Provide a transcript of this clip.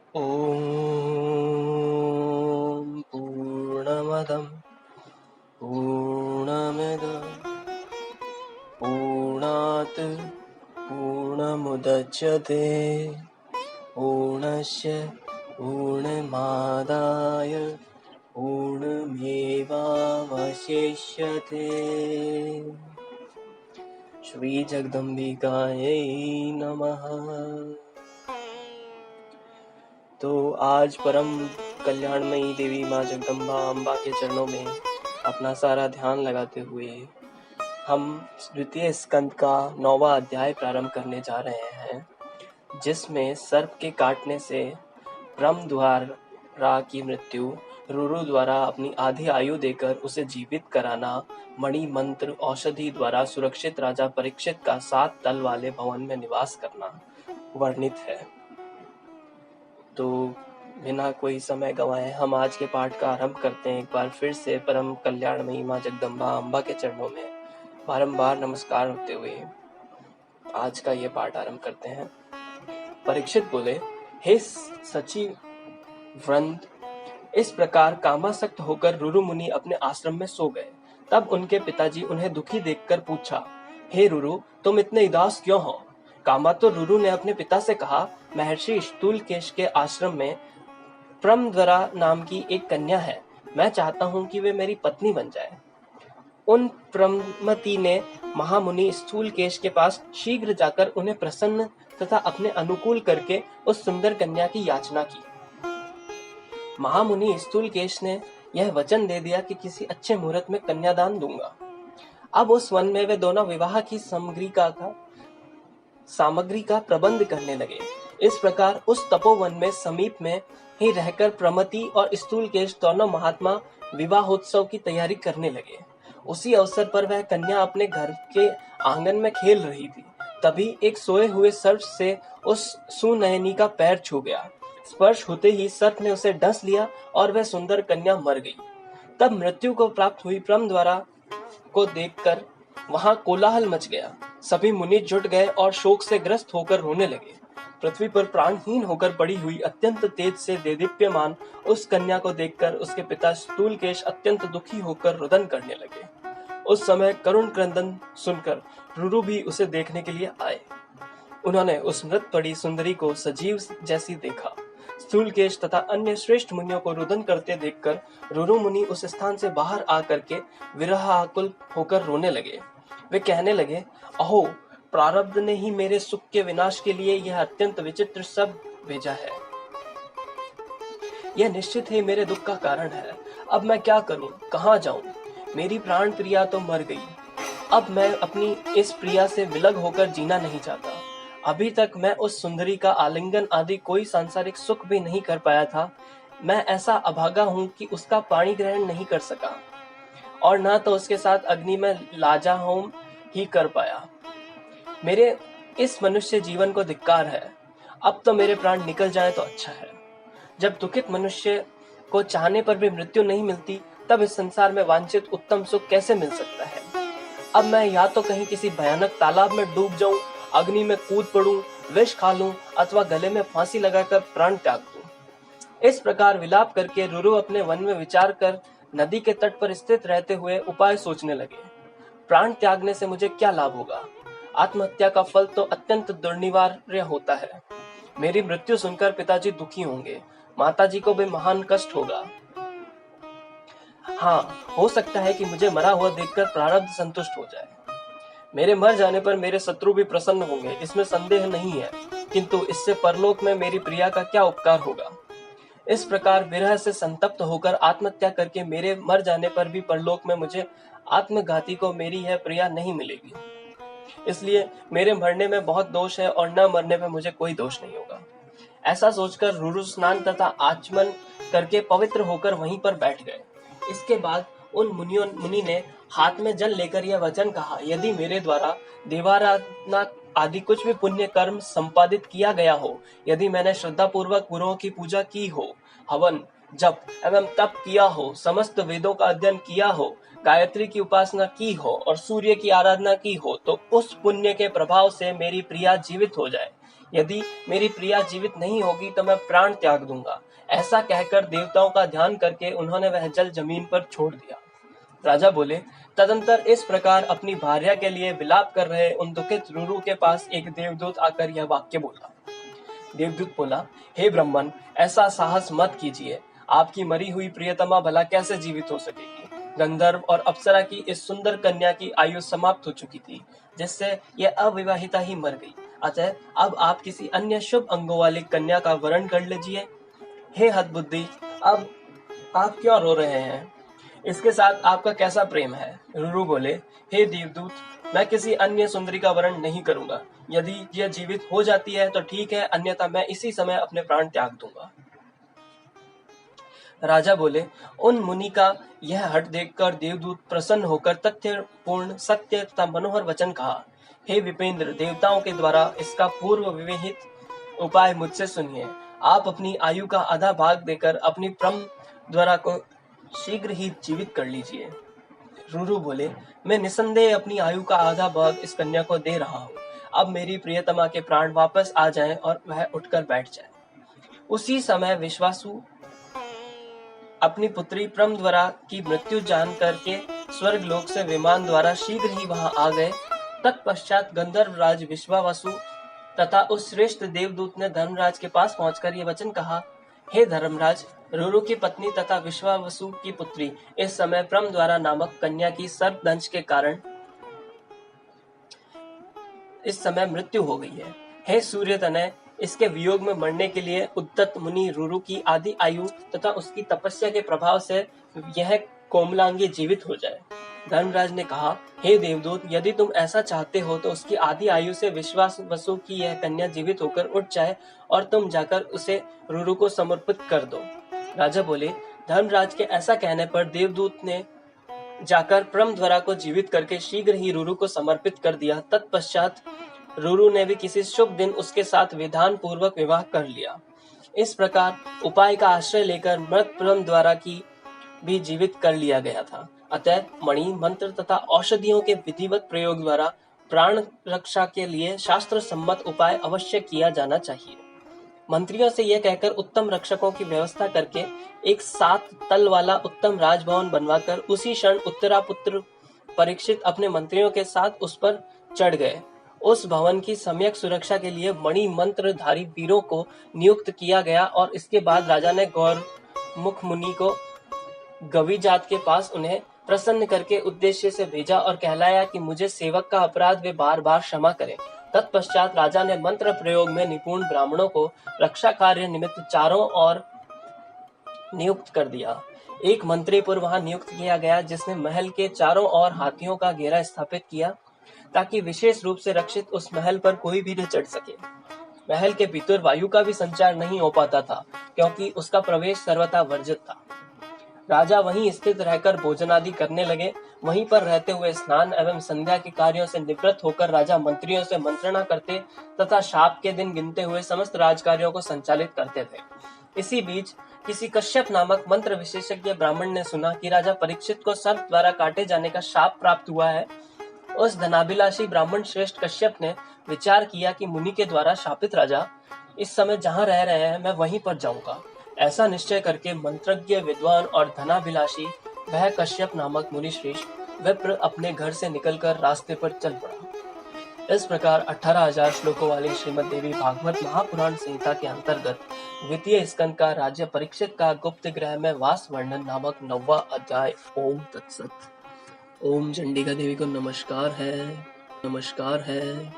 ॐ पूर्णमदं पूर्णमिदं पूर्णात् पूर्णमुदच्यते पूर्णस्य पूर्णमादाय पूर्णमेवावशिष्यते। श्री जगदम्बिकायै नमः। तो आज परम कल्याणमयी देवी माँ जगदम्बा अम्बा के चरणों में अपना सारा ध्यान लगाते हुए हम द्वितीय स्कंद का 9वां अध्याय प्रारंभ करने जा रहे हैं, जिसमें सर्प के काटने से ब्रह्म द्वारा की मृत्यु, रुरु द्वारा अपनी आधी आयु देकर उसे जीवित कराना, मणि मंत्र औषधि द्वारा सुरक्षित राजा परीक्षित का 7 तल वाले भवन में निवास करना वर्णित है। तो बिना कोई समय गंवाए हम आज के पाठ का आरंभ करते हैं। एक बार फिर से परम कल्याणमयी माँ जगदम्बा अम्बा के चरणों में बारंबार नमस्कार होते हुए आज का ये पाठ आरंभ करते हैं। परीक्षित बोले, हे सचिव वृंद, इस प्रकार कामासक्त होकर रुरु मुनि अपने आश्रम में सो गए। तब उनके पिताजी उन्हें दुखी देखकर पूछा, हे रुरु, तुम इतने उदास क्यों हो? कामातुर रुरु ने अपने पिता से कहा, महर्षि स्थूलकेश के आश्रम में प्रमद्वरा नाम की एक कन्या है। मैं चाहता हूँ कि वे मेरी पत्नी बन जाए। उन प्रमति ने महामुनि स्थूलकेश के पास शीघ्र जाकर उन्हें प्रसन्न तथा अपने अनुकूल करके उस सुंदर कन्या की याचना की। महामुनि स्थूलकेश ने यह वचन दे दिया कि किसी अच्छे मुहूर्त में कन्यादान दूंगा। अब उस वन में वे दोनों विवाह की सामग्री का प्रबंध करने लगे। इस प्रकार उस तपोवन में समीप में ही रहकर प्रमति और स्थूलकेश दोनों महात्मा विवाहोत्सव की तैयारी करने लगे। उसी अवसर पर वह कन्या अपने घर के आंगन में खेल रही थी। तभी एक सोए हुए सर्प से उस सुनयनी का पैर छू गया। स्पर्श होते ही सर्प ने उसे डस लिया और वह सुंदर कन्या मर गई। तब मृत्यु को प्राप्त हुई प्रमद्वारा को देखकर वहां कोलाहल मच गया। सभी मुनि जुट गए और शोक से ग्रस्त होकर रोने लगे। पृथ्वी पर प्राणहीन होकर पड़ी हुई अत्यंत तेज से देदीप्यमान उस कन्या को देखकर उसके पिता स्थूलकेश अत्यंत दुखी होकर रुदन करने लगे। उस समय करुण क्रंदन सुनकर रुरु भी उसे देखने के लिए आए। उन्होंने उस मृत पड़ी सुंदरी को सजीव जैसी देखा। स्थूलकेश तथा अन्य श्रेष्ठ मुनियों को रुदन करते देखकर रुरु मुनि उस स्थान से बाहर आकर के विरहाकुल होकर रोने लगे। वे कहने लगे, अहो, प्रारब्ध ने ही मेरे सुख के विनाश के लिए यह अत्यंत विचित्र सब भेजा है। यह निश्चित ही मेरे दुख का कारण है। अब मैं क्या करूं, कहां जाऊं? मेरी प्राण प्रिया तो मर गई। अब मैं अपनी इस प्रिया से विलग होकर जीना नहीं चाहता। अभी तक मैं उस सुंदरी का आलिंगन आदि कोई सांसारिक सुख भी नहीं कर पाया था। मैं ऐसा अभागा हूं कि उसका पाणी ग्रहण नहीं कर सका और न तो उसके साथ अग्नि में लाजा होम ही कर पाया। मेरे इस मनुष्य जीवन को धिक्कार है। अब तो मेरे प्राण निकल जाए तो अच्छा है। जब दुखित मनुष्य को चाहने पर भी मृत्यु नहीं मिलती, तब इस संसार में वांछित उत्तम सुख कैसे मिल सकता है? अब मैं या तो कहीं किसी भयानक तालाब में डूब जाऊं, अग्नि में कूद पड़ूं, विष खा लूं अथवा गले में फांसी लगाकर प्राण त्याग दूं। इस प्रकार विलाप करके रुरु अपने वन में विचार कर नदी के तट पर स्थित रहते हुए उपाय सोचने लगे। प्राण त्यागने से मुझे क्या लाभ होगा? आत्महत्या का फल तो अत्यंत दुर्निवार्य होता है। मेरी मृत्यु सुनकर पिताजी दुखी होंगे, माताजी को भी महान कष्ट होगा। हाँ, हो सकता है कि मुझे मरा हुआ देखकर प्रारब्ध संतुष्ट हो जाए। मेरे मर जाने पर मेरे शत्रु भी प्रसन्न होंगे, इसमें संदेह नहीं है। किंतु इससे परलोक में मेरी प्रिया का क्या उपकार होगा? इस प्रकार विरह से संतप्त होकर आत्महत्या करके मेरे मर जाने पर भी परलोक में मुझे आत्मघाती को मेरी यह प्रिया नहीं मिलेगी। इसलिए मेरे मरने में बहुत दोष है और न मरने में मुझे कोई दोष नहीं होगा। ऐसा सोचकर रुरु स्नान तथा आचमन करके पवित्र होकर वहीं पर बैठ गए। इसके बाद उन मुनि ने हाथ में जल लेकर यह वचन कहा, यदि मेरे द्वारा देवाराधना आदि कुछ भी पुण्य कर्म संपादित किया गया हो, यदि मैंने श्रद्धा पूर्वक गुरुओं की पूजा की हो, हवन जप एवं तप किया हो, समस्त वेदों का अध्ययन किया हो, गायत्री की उपासना की हो और सूर्य की आराधना की हो, तो उस पुण्य के प्रभाव से मेरी प्रिया जीवित हो जाए। यदि मेरी प्रिया जीवित नहीं होगी तो मैं प्राण त्याग दूंगा। ऐसा कहकर देवताओं का ध्यान करके उन्होंने वह जल जमीन पर छोड़ दिया। राजा बोले, तदंतर इस प्रकार अपनी भार्या के लिए विलाप कर रहे उन दुखित रुरु के पास एक देवदूत आकर यह वाक्य बोला। देवदूत बोला, हे ब्राह्मण, ऐसा साहस मत कीजिए। आपकी मरी हुई प्रियतमा भला कैसे जीवित हो सकेगी? गंधर्व और अप्सरा की इस सुंदर कन्या की आयु समाप्त हो चुकी थी, जिससे यह अविवाहिता ही मर गई। अतः अब आप किसी अन्य शुभ अंगों वाली कन्या का वरण कर लीजिए। हे हतबुद्धि, अब आप क्यों रो रहे हैं? इसके साथ आपका कैसा प्रेम है? रुरु बोले, हे देवदूत, मैं किसी अन्य सुंदरी का वरण नहीं करूंगा। यदि यह जीवित हो जाती है तो ठीक है, अन्यथा मैं इसी समय अपने प्राण त्याग दूंगा। राजा बोले, उन मुनि का यह हठ देखकर देवदूत प्रसन्न होकर तथ्यपूर्ण सत्य तथा मनोहर वचन कहा। हे विपेंद्र, देवताओं के द्वारा इसका पूर्व विहित उपाय मुझसे सुनिए। आप अपनी आयु का आधा भाग देकर अपनी प्रम द्वारा को शीघ्र ही जीवित कर लीजिए। रुरु बोले, मैं निसंदेह अपनी आयु का आधा भाग इस कन्या को दे रहा हूँ। अब मेरी प्रियतमा के प्राण वापस आ जाएं और वह उठकर बैठ जाए। उसी समय विश्वासु अपनी पुत्री प्रमद्वरा की मृत्यु जान करके स्वर्ग लोक से विमान द्वारा शीघ्र ही वहां आ गए। तत्पश्चात गंधर्व राज विश्वावसु तथा उस श्रेष्ठ देवदूत ने धर्मराज के पास पहुंचकर ये वचन कहा, हे धर्मराज, रुरु की पत्नी तथा विश्वावसु की पुत्री इस समय प्रमद्वारा नामक कन्या की सर्पदंश के कारण इस समय मृत्यु हो गई है। हे सूर्यतनय, इसके वियोग में मरने के लिए उद्दत मुनि रुरु की आदि आयु तथा उसकी तपस्या के प्रभाव से यह कोमलांगी जीवित हो जाए। धर्मराज ने कहा, हे देवदूत, यदि तुम ऐसा चाहते हो तो उसकी आदि आयु से विश्वावसु की यह कन्या जीवित होकर उठ जाए और तुम जाकर उसे रुरु को समर्पित कर दो। राजा बोले, धर्मराज के ऐसा कहने पर देवदूत ने जाकर प्रमद्वरा को जीवित करके शीघ्र ही रुरु को समर्पित कर दिया। तत्पश्चात रुरु ने भी किसी शुभ दिन उसके साथ विधान पूर्वक विवाह कर लिया। इस प्रकार उपाय का आश्रय लेकर मृत प्रमद्वरा की भी जीवित कर लिया गया था। अतः मणि, मंत्र तथा औषधियों के विधिवत प्रयोग द्वारा प्राण रक्षा के लिए शास्त्र सम्मत उपाय अवश्य किया जाना चाहिए। मंत्रियों से यह कहकर उत्तम रक्षकों की व्यवस्था करके एक 7 तल वाला उत्तम राजभवन बनवाकर उसी क्षण उत्तरापुत्र परीक्षित अपने मंत्रियों के साथ उस पर चढ़ गए। उस भवन की सम्यक सुरक्षा के लिए मणि मंत्रधारी वीरों को नियुक्त किया गया और इसके बाद राजा ने गौरमुख मुनि को गवि जात के पास उन्हें प्रसन्न करके उद्देश्य से भेजा और कहलाया कि मुझे सेवक का अपराध वे बार बार क्षमा करें। तत्पश्चात राजा ने मंत्र प्रयोग में निपुण ब्राह्मणों को रक्षा कार्य निमित्त चारों ओर नियुक्त कर दिया। एक मंत्री पुर वहां नियुक्त किया गया, जिसने महल के चारों ओर हाथियों का घेरा स्थापित किया ताकि विशेष रूप से रक्षित उस महल पर कोई भी न चढ़ सके। महल के भीतर वायु का भी संचार नहीं हो पाता था, क्योंकि उसका प्रवेश सर्वथा वर्जित था। राजा वहीं स्थित रहकर भोजन आदि करने लगे। वहीं पर रहते हुए स्नान एवं संध्या के कार्यों से निवृत्त होकर राजा मंत्रियों से मंत्रणा करते तथा शाप के दिन गिनते हुए समस्त राजकार्यों को संचालित करते थे। इसी बीच किसी कश्यप नामक मंत्र विशेषज्ञ ब्राह्मण ने सुना कि राजा परीक्षित को सर्प द्वारा काटे जाने का शाप प्राप्त हुआ है। उस धनाभिलाषी ब्राह्मण श्रेष्ठ कश्यप ने विचार किया कि मुनि के द्वारा शापित राजा इस समय जहाँ रह रहे हैं, मैं वहीं पर जाऊंगा। ऐसा निश्चय करके मंत्रज्ञ, विद्वान और धनाभिलाषी वह कश्यप नामक मुनि श्रेष्ठ विप्र अपने घर से निकलकर रास्ते पर चल पड़ा। इस प्रकार 18,000 श्लोकों वाली श्रीमद् देवी भागवत महापुराण संहिता के अंतर्गत द्वितीय स्कंद का राज्य परीक्षित का गुप्त ग्रह में वास वर्णन नामक 9वां अध्याय। ओम तत्सत। ओम चंडिका देवी को नमस्कार है।